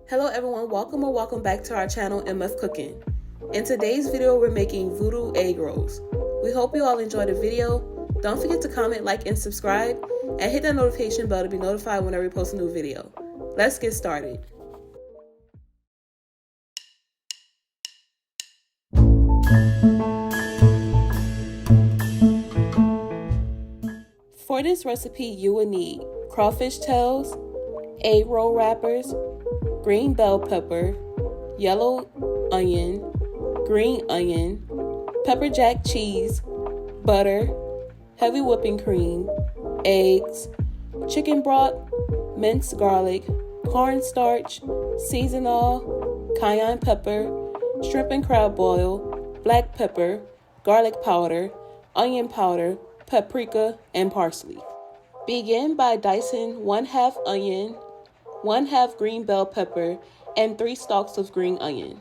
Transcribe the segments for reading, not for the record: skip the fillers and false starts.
Hello everyone, welcome back to our channel MF Cooking. In today's video, we're making Voodoo egg rolls. We hope you all enjoyed the video. Don't forget to comment, like, and subscribe, and hit that notification bell to be notified whenever we post a new video. Let's get started. For this recipe, you will need crawfish tails, egg roll wrappers, green bell pepper, yellow onion, green onion, pepper jack cheese, butter, heavy whipping cream, eggs, chicken broth, minced garlic, corn starch, seasonal, cayenne pepper, shrimp and crab boil, black pepper, garlic powder, onion powder, paprika, and parsley. Begin by dicing 1/2 onion, 1/2 green bell pepper, and 3 stalks of green onion.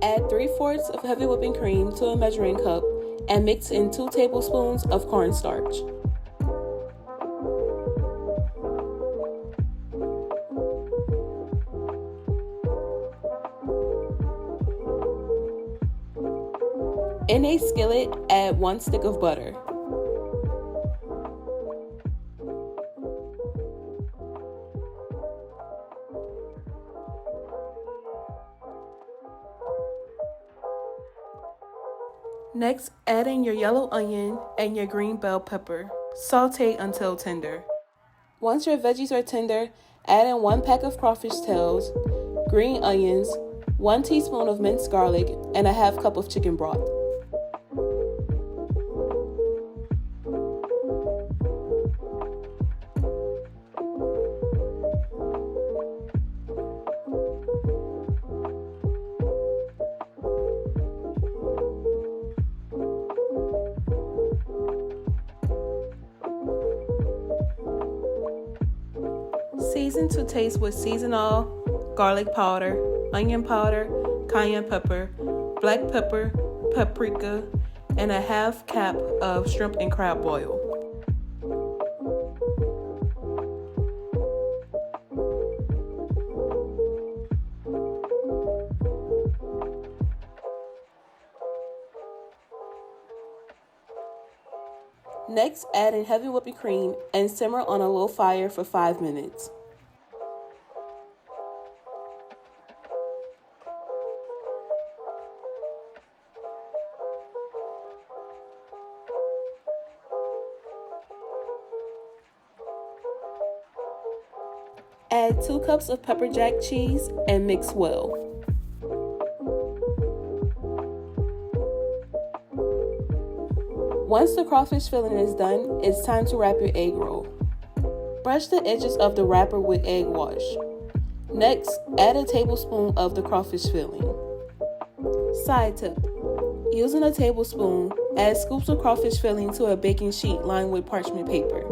Add 3/4 of heavy whipping cream to a measuring cup and mix in 2 tablespoons of corn starch. In a skillet, add 1 stick of butter. Next, add in your yellow onion and your green bell pepper. Sauté until tender. Once your veggies are tender, add in 1 pack of crawfish tails, green onions, 1 teaspoon of minced garlic, and 1/2 cup of chicken broth. Season to taste with seasonal, garlic powder, onion powder, cayenne pepper, black pepper, paprika, and 1/2 cup of shrimp and crab boil. Next, add in heavy whipping cream and simmer on a low fire for 5 minutes. Add 2 cups of pepper jack cheese and mix well. Once the crawfish filling is done, it's time to wrap your egg roll. Brush the edges of the wrapper with egg wash. Next, add a tablespoon of the crawfish filling. Side tip: using a tablespoon, add scoops of crawfish filling to a baking sheet lined with parchment paper.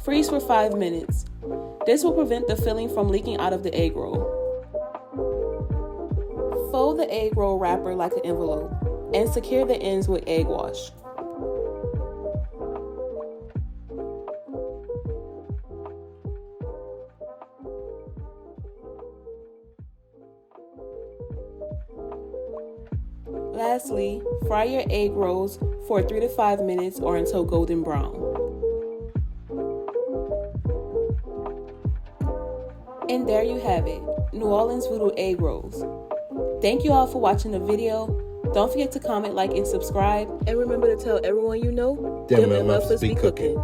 Freeze for 5 minutes. This will prevent the filling from leaking out of the egg roll. Fold the egg roll wrapper like an envelope and secure the ends with egg wash. Lastly, fry your egg rolls for 3 to 5 minutes or until golden brown. And there you have it, New Orleans Voodoo egg rolls. Thank you all for watching the video. Don't forget to comment, like, and subscribe. And remember to tell everyone you know, them MFs be cooking.